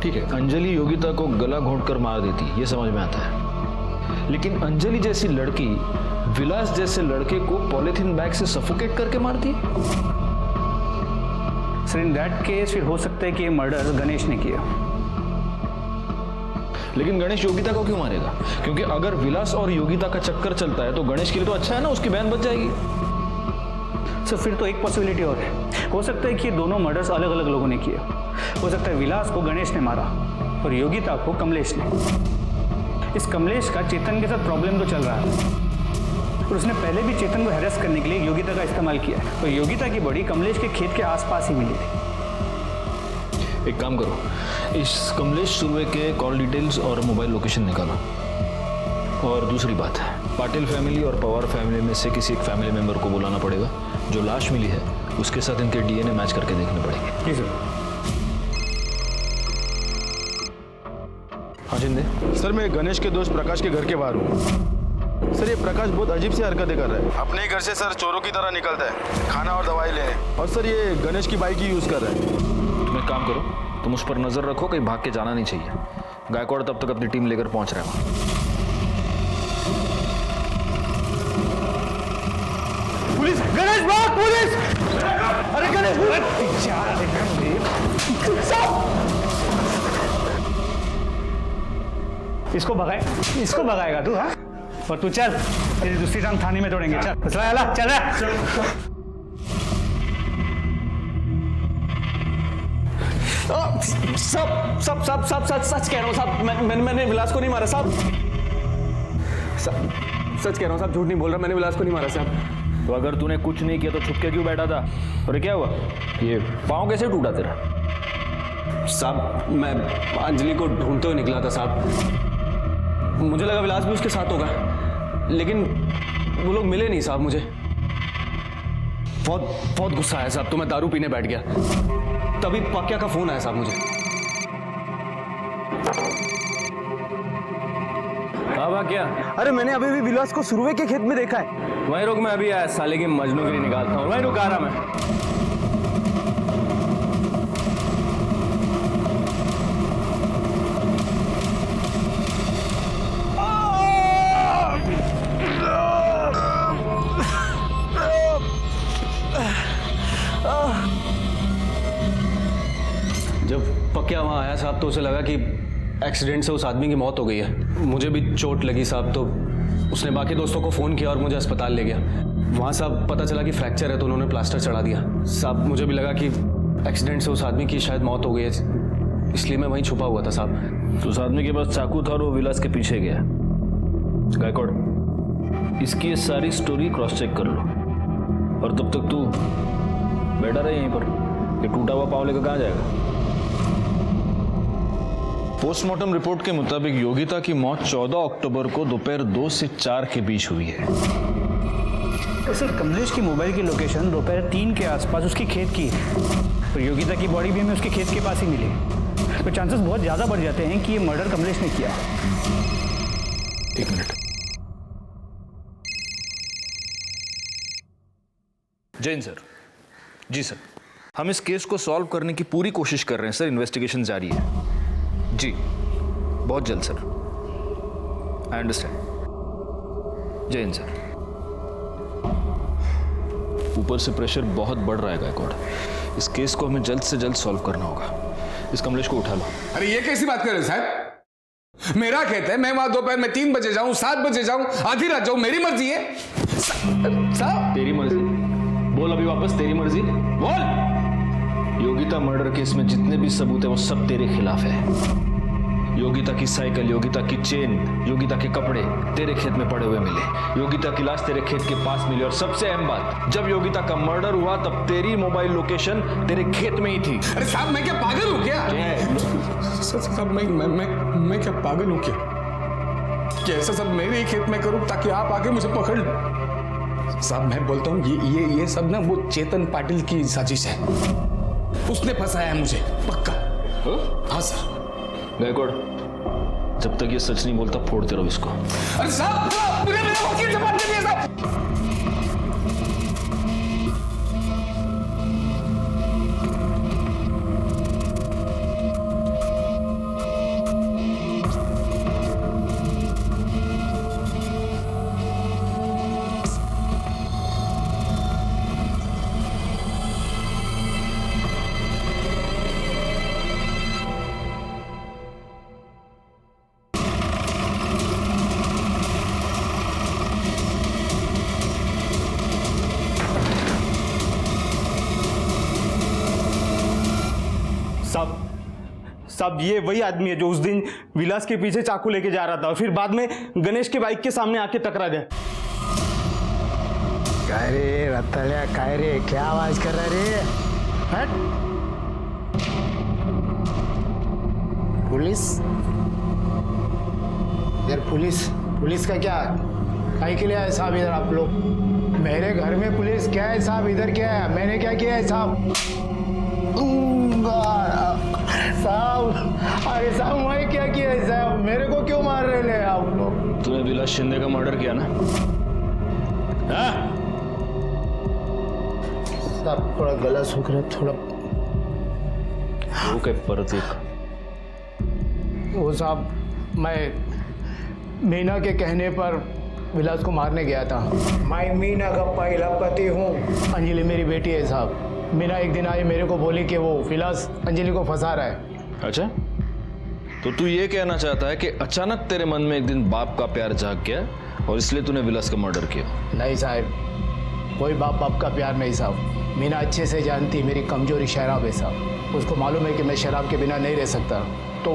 ठीक है, अंजलि योगिता को गला घोंट कर मार देती, ये समझ में आता है, लेकिन अंजलि जैसी लड़की विलास जैसे लड़के को पॉलिथीन बैग से सफोकेट करके मारती? सर इन दैट केस फिर हो सकता है कि ये मर्डर गणेश ने किया। लेकिन गणेश योगिता को क्यों मारेगा? क्योंकि अगर विलास और योगिता का चक्कर चलता है तो गणेश के लिए तो अच्छा है ना, उसकी बहन बच जाएगी। सर फिर तो एक पॉसिबिलिटी और है, हो सकता है कि ये दोनों मर्डर्स अलग अलग लोगों ने किए। हो सकता है विलास को गणेश ने मारा और योगिता को कमलेश ने। इस कमलेश का चेतन के साथ प्रॉब्लम तो चल रहा है और उसने पहले भी चेतन को हैरेस करने के लिए योगिता का इस्तेमाल किया है और योगिता की बॉडी कमलेश के खेत के आसपास ही मिली थी। एक काम करो, इस कमलेश सुर्वे के कॉल डिटेल्स और मोबाइल लोकेशन निकालो। और दूसरी बात है, पाटिल फैमिली और पवार फैमिली में से किसी एक फैमिली मेंबर को बुलाना पड़ेगा। जो लाश मिली है उसके साथ इनके डीएनए मैच करके देखने पड़ेंगे। जी सर। हाँ जिंदे। सर मैं गणेश के दोस्त प्रकाश के घर के बाहर हूँ। सर ये प्रकाश बहुत अजीब सी हरकतें कर रहा है। अपने घर से सर चोरों की तरह निकलता है खाना और दवाई लेने, और सर ये गणेश की बाइक ही यूज कर रहा है। तुम एक काम करो, तुम उस पर नजर रखो, कहीं भाग के जाना नहीं चाहिए। गायकवाड़ तब तक अपनी टीम लेकर पहुंच रहे हैं। पुलिस! गणेश भाग! पुलिस! अरे गणेश! इसको भगाएगा तू? हाँ, और तू चल, तेरी दूसरी टांग थाने में तोड़ेंगे। चल चल रहा। सच कह रहा हूँ साहब, मैंने विलास को नहीं मारा साहब। सच कह रहा हूँ साहब, झूठ नहीं बोल रहा, मैंने विलास को नहीं मारा साहब। तो अगर तूने कुछ नहीं किया तो छुप के क्यों बैठा था? और क्या हुआ, ये पाँव कैसे टूटा तेरा? साहब मैं अंजलि को ढूंढते हुए निकला था साहब, मुझे लगा विलास भी उसके साथ होगा, लेकिन वो लोग मिले नहीं साहब। मुझे बहुत गुस्सा आया साहब, तो मैं दारू पीने बैठ गया, तभी पक्या का फोन आया साहब मुझे। हाँ क्या? अरे मैंने अभी भी विलास को सुरवे के खेत में देखा है। वहीं रुक, मैं अभी आया, साले की मजनू के लिए निकालता हूँ। वहीं रुक, आ रहा मैं। जब पक्या वहां आया साहब तो उसे लगा कि एक्सीडेंट से उस आदमी की मौत हो गई है। मुझे भी चोट लगी साहब, तो उसने बाकी दोस्तों को फ़ोन किया और मुझे अस्पताल ले गया। वहाँ साहब पता चला कि फ्रैक्चर है, तो उन्होंने प्लास्टर चढ़ा दिया। साहब मुझे भी लगा कि एक्सीडेंट से उस आदमी की शायद मौत हो गई है, इसलिए मैं वहीं छुपा हुआ था साहब। तो उस आदमी के पास चाकू था और वो विलास के पीछे गया। गायकवाड़, इसकी ये सारी स्टोरी क्रॉस चेक कर लो, और तब तक तू बैठा रहे यहीं पर। ये टूटा हुआ पाँव लेकर कहाँ जाएगा? पोस्टमार्टम रिपोर्ट के मुताबिक योगिता की मौत 14 अक्टूबर को दोपहर 2 से 4 के बीच हुई है। तो सर कमलेश की मोबाइल की लोकेशन दोपहर 3 के आसपास उसकी खेत की है, और योगिता की बॉडी भी हमें उसके खेत के पास ही मिली, तो चांसेस बहुत ज़्यादा बढ़ जाते हैं कि ये मर्डर कमलेश ने किया। एक मिनट। जैन सर। जी सर, हम इस केस को सॉल्व करने की पूरी कोशिश कर रहे हैं सर, इन्वेस्टिगेशन जारी है। जी बहुत जल्द सर। I understand. जय हिंद सर। ऊपर से प्रेशर बहुत बढ़ रहा है गायकवाड़, इस केस को हमें जल्द से जल्द सॉल्व करना होगा। इस कमलेश को उठा लो। अरे ये कैसी बात कर रहे साहब? मेरा खेत है, मैं वहां दोपहर में 3 बजे जाऊं, 7 बजे जाऊं, आधी रात जाऊं, मेरी मर्जी है साहब। तेरी मर्जी? बोल अभी वापस, तेरी मर्जी बोल। योगिता मर्डर केस में जितने भी सबूत है वो सब तेरे खिलाफ है। योगिता की साइकिल, योगिता की चेन, योगिता के कपड़े तेरे खेत में पड़े हुए मिले, योगिता की लाश तेरे खेत के पास मिली, और सबसे अहम बात, जब योगिता का मर्डर हुआ तब तेरी मोबाइल लोकेशन तेरे खेत में ही थी। अरे साहब मैं क्या पागल हूँ क्या? साहब मैं क्या पागल हूँ क्या? ऐसा सब मेरे ही खेत में करूँ ताकि आप आके मुझे पकड़ लो? साहब मैं बोलता हूँ ये सब ना वो चेतन पाटिल की साजिश है। उसने फंसाया है मुझे पक्का। हाँ सर। गायकवाड़, जब तक ये सच नहीं बोलता फोड़ते रहो इसको। अरे साहब मेरे वकील से बात करिए साहब। साहब ये वही आदमी है जो उस दिन विलास के पीछे चाकू लेके जा रहा था और फिर बाद में गणेश के बाइक के सामने आके टकरा गया। काय रे रत्तल्या, काय रे क्या आवाज कर रहा रे? हट। पुलिस यार, पुलिस का क्या काहे के लिए आए साहब इधर आप लोग? मेरे घर में पुलिस क्या है साहब? इधर क्या है? मैंने क्या किया है साहब? साहब अरे साहब मैं क्या किया है साहब? मेरे को क्यों मार रहे हैं आप लोग? तूने विलास शिंदे का मर्डर किया ना? साहब थोड़ा गला सूख रहा है थोड़ा। वो क्या परत एक? वो साहब मैं मीना के कहने पर विलास को मारने गया था। मैं मीना का पहला पति हूँ। अंजलि मेरी बेटी है साहब। मीना एक दिन आई, मेरे को बोली कि वो विलास अंजलि को फंसा रहा है। अच्छा, तो तू ये कहना चाहता है कि अचानक तेरे मन में एक दिन बाप का प्यार जाग गया और इसलिए तूने विलास का मर्डर किया? नहीं साहब, कोई बाप का प्यार नहीं साहब। मीना अच्छे से जानती मेरी कमजोरी शराब है साहब। उसको मालूम है कि मैं शराब के बिना नहीं रह सकता, तो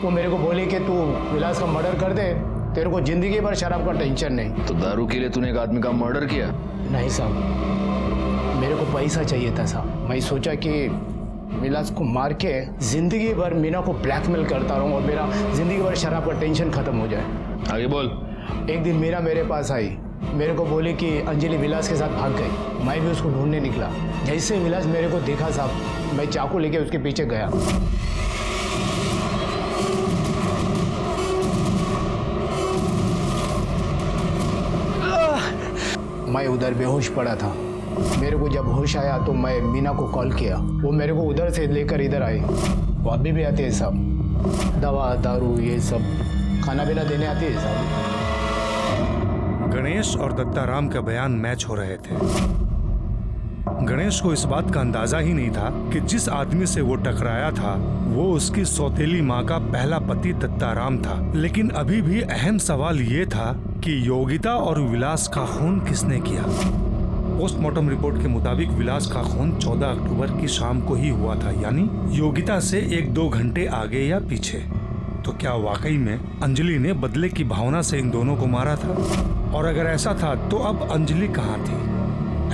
वो मेरे को बोली कि तू विलास का मर्डर कर दे, तेरे को जिंदगी भर शराब का टेंशन नहीं। तो दारू के लिए तूने एक आदमी का मर्डर किया? नहीं साहब, मेरे को पैसा चाहिए था साहब। मैं सोचा कि विलास को मार के जिंदगी भर मीना को ब्लैकमेल करता रहूं और मेरा जिंदगी भर शराब का टेंशन खत्म हो जाए। आगे बोल। एक दिन मीना मेरे पास आई, मेरे को बोली कि अंजलि विलास के साथ भाग गई। मैं भी उसको ढूंढने निकला। जैसे विलास मेरे को देखा साहब, मैं चाकू लेके उसके पीछे गया। मैं उधर बेहोश पड़ा था। मेरे को जब होश आया तो मैं मीना को कॉल किया। वो मेरे को उधर से लेकर इधर आई। वो अभी भी आते हैं साहब, दवा दारू ये सब खाना पीना देने आती है साहब। गणेश और दत्ताराम का बयान मैच हो रहे थे। गणेश को इस बात का अंदाजा ही नहीं था कि जिस आदमी से वो टकराया था वो उसकी सौतेली माँ का पहला पति दत्ताराम था। लेकिन अभी भी अहम सवाल ये था कि योगिता और विलास का खून किसने किया। पोस्टमार्टम रिपोर्ट के मुताबिक विलास का खून 14 अक्टूबर की शाम को ही हुआ था, यानी योगिता से 1-2 घंटे आगे या पीछे। तो क्या वाकई में अंजलि ने बदले की भावना से इन दोनों को मारा था? और अगर ऐसा था तो अब अंजलि कहाँ थी?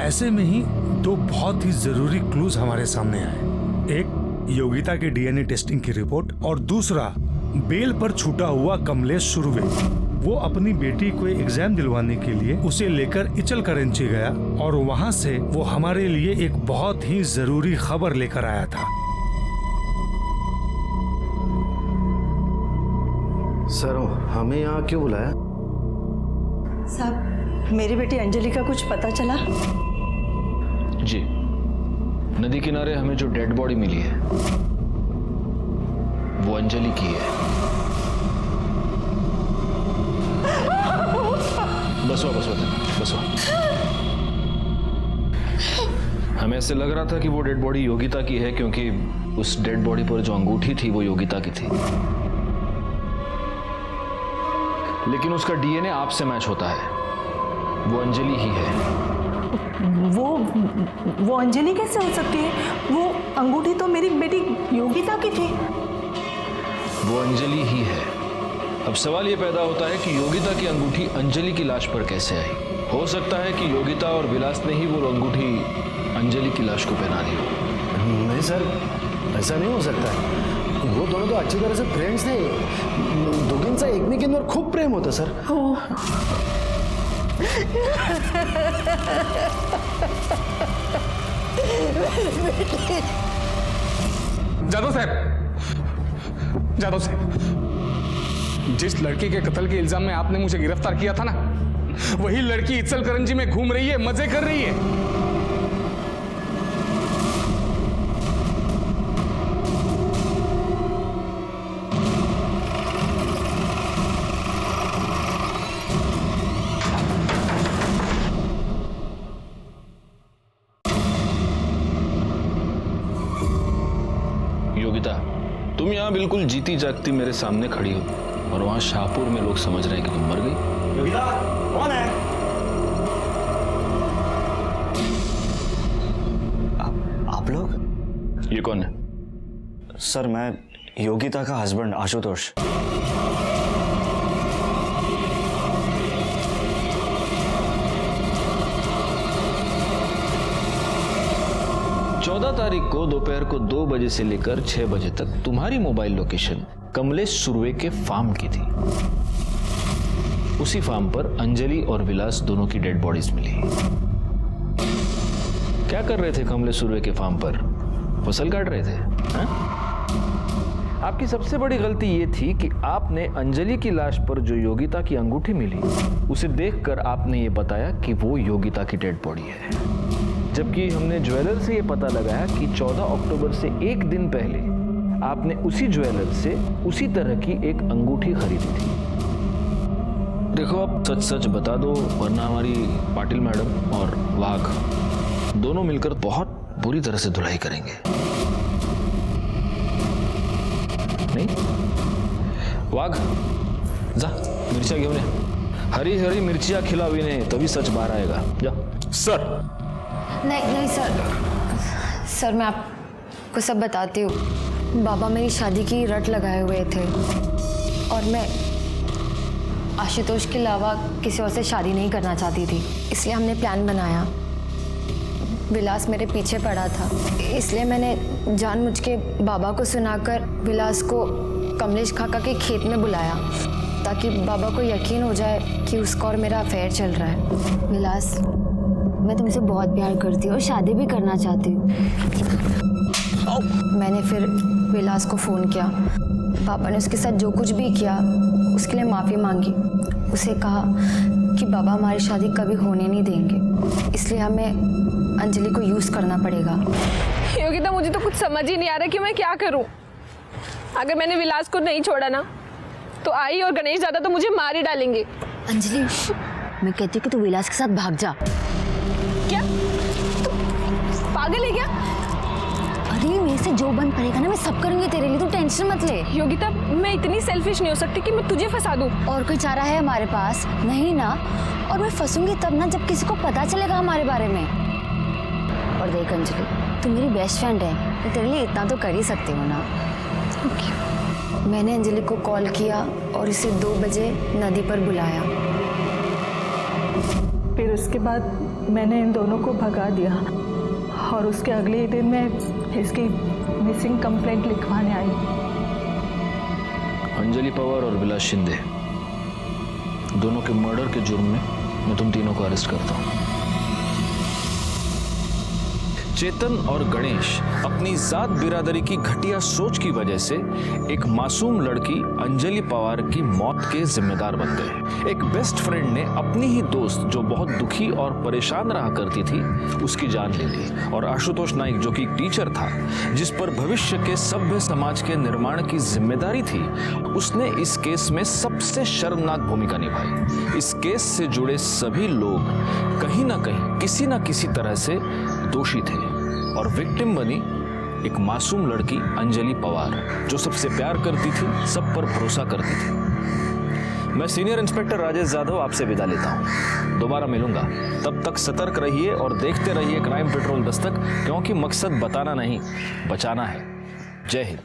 ऐसे में ही 2 बहुत ही जरूरी क्लूज हमारे सामने आए। एक योगिता के डीएनए टेस्टिंग की रिपोर्ट और दूसरा बेल पर छूटा हुआ कमलेश सुरवे। वो अपनी बेटी को एग्जाम दिलवाने के लिए उसे लेकर इचल करंची गया और वहाँ से वो हमारे लिए एक बहुत ही जरूरी खबर लेकर आया था। सर हमें यहाँ क्यों बुलाया? साहब मेरी बेटी अंजलि का कुछ पता चला? जी, नदी किनारे हमें जो डेड बॉडी मिली है वो अंजलि की है। बसो। हमें ऐसे लग रहा था कि वो डेड बॉडी योगिता की है क्योंकि उस डेड बॉडी पर जो अंगूठी थी वो योगिता की थी, लेकिन उसका डीएनए आपसे मैच होता है। वो अंजलि ही है। वो अंजलि कैसे हो सकती है? वो अंगूठी तो मेरी बेटी योगिता की थी। वो अंजलि ही है। अब सवाल ये पैदा होता है कि योगिता की अंगूठी अंजलि की लाश पर कैसे आई? हो सकता है कि योगिता और विलास ने ही वो अंगूठी अंजलि की लाश को पहना दी हो। नहीं सर, ऐसा नहीं हो सकता। वो दोनों तो अच्छी तरह से फ्रेंड्स थे। दोघींचा एकमेकींवर खूप प्रेम होतं सर। जादव साहब, जिस लड़की के कत्ल के इल्जाम में आपने मुझे गिरफ्तार किया था ना, वही लड़की इचलकरंजी में घूम रही है, मजे कर रही है। योगिता, तुम यहाँ बिल्कुल जीती जागती मेरे सामने खड़ी हो और वहां शाहपुर में लोग समझ रहे हैं कि तुम मर गई। योगिता, कौन है? आप लोग? ये कौन है? सर, मैं योगिता का हस्बैंड आशुतोष। 14 तारीख को दोपहर को 2 बजे से लेकर 6 बजे तक तुम्हारी मोबाइल लोकेशन कमलेश सुरवे के फार्म की थी। उसी फार्म पर अंजलि और विलास दोनों की डेड बॉडीज मिली। क्या कर रहे थे कमलेश सुरवे के फार्म पर? फसल काट रहे थे? हा? आपकी सबसे बड़ी गलती यह थी कि आपने अंजलि की लाश पर जो योगिता की अंगूठी मिली उसे देखकर आपने ये बताया कि वो योगिता की डेड बॉडी है, जबकि हमने ज्वेलर से ये पता लगाया कि 14 अक्टूबर से एक दिन पहले आपने उसी ज्वेलर से उसी तरह की एक अंगूठी खरीदी थी। देखो, आप सच सच बता दो, वरना हमारी पाटिल मैडम और वाघ दोनों मिलकर बहुत बुरी तरह से धुलाई करेंगे। नहीं वाघ, जा मिर्चिया घेऊन ये। हरी हरी मिर्चिया खिलावी ने तभी सच बाहर आएगा। जा। सर। नहीं सर, मैं आपको सब बताती हूँ। बाबा मेरी शादी की रट लगाए हुए थे और मैं आशुतोष के अलावा किसी और से शादी नहीं करना चाहती थी, इसलिए हमने प्लान बनाया। विलास मेरे पीछे पड़ा था, इसलिए मैंने जानबूझ के बाबा को सुनाकर विलास को कमलेश काका के खेत में बुलाया ताकि बाबा को यकीन हो जाए कि उसका और मेरा अफेयर चल रहा है। विलास, मैं तुमसे बहुत प्यार करती हूँ और शादी भी करना चाहती हूँ। मैंने फिर विलास को फ़ोन किया। पापा ने उसके साथ जो कुछ भी किया उसके लिए माफ़ी मांगी। उसे कहा कि बाबा हमारी शादी कभी होने नहीं देंगे, इसलिए हमें अंजलि को यूज़ करना पड़ेगा। योगिता, मुझे तो कुछ समझ ही नहीं आ रहा कि मैं क्या करूं। अगर मैंने विलास को नहीं छोड़ा ना तो आई और गणेश दादा तो मुझे मार ही डालेंगे। अंजलि, मैं कहती हूँ कि तू विलास के साथ भाग जा। क्या तू पागल है क्या? अरे मेरे से जो बन पड़ेगा ना मैं सब करूंगी तेरे लिए, तू टेंशन मत ले। योगिता, मैं इतनी सेल्फिश नहीं हो सकती कि मैं तुझे फंसा दूं। और कोई चारा है हमारे पास? नहीं ना। और मैं फंसूंगी तब ना जब किसी को पता चलेगा हमारे बारे में। और देख अंजलि, तू मेरी बेस्ट फ्रेंड है, मैं तेरे लिए इतना तो कर ही सकती हूँ ना। मैंने अंजलि को कॉल किया और इसे 2 बजे नदी पर बुलाया। फिर उसके बाद मैंने इन दोनों को भगा दिया और उसके अगले ही दिन मैं इसकी मिसिंग कंप्लेंट लिखवाने आई। अंजलि पवार और विलास शिंदे दोनों के मर्डर के जुर्म में मैं तुम तीनों को अरेस्ट करता हूं। चेतन और गणेश अपनी जात बिरादरी की घटिया सोच की वजह से एक मासूम लड़की अंजलि पवार की मौत के जिम्मेदार बन गए। एक बेस्ट फ्रेंड ने अपनी ही दोस्त जो बहुत दुखी और परेशान रहा करती थी उसकी जान ले ली, और आशुतोष नाइक जो कि टीचर था जिस पर भविष्य के सभ्य समाज के निर्माण की जिम्मेदारी थी, उसने इस केस में सबसे शर्मनाक भूमिका निभाई। इस केस से जुड़े सभी लोग कहीं ना कहीं किसी ना किसी तरह से दोषी थे और विक्टिम बनी एक मासूम लड़की अंजलि पवार जो सबसे प्यार करती थी, सब पर भरोसा करती थी। मैं सीनियर इंस्पेक्टर राजेश यादव आपसे विदा लेता हूं। दोबारा मिलूंगा, तब तक सतर्क रहिए और देखते रहिए क्राइम पेट्रोल दस्तक, क्योंकि मकसद बताना नहीं बचाना है। जय हिंद।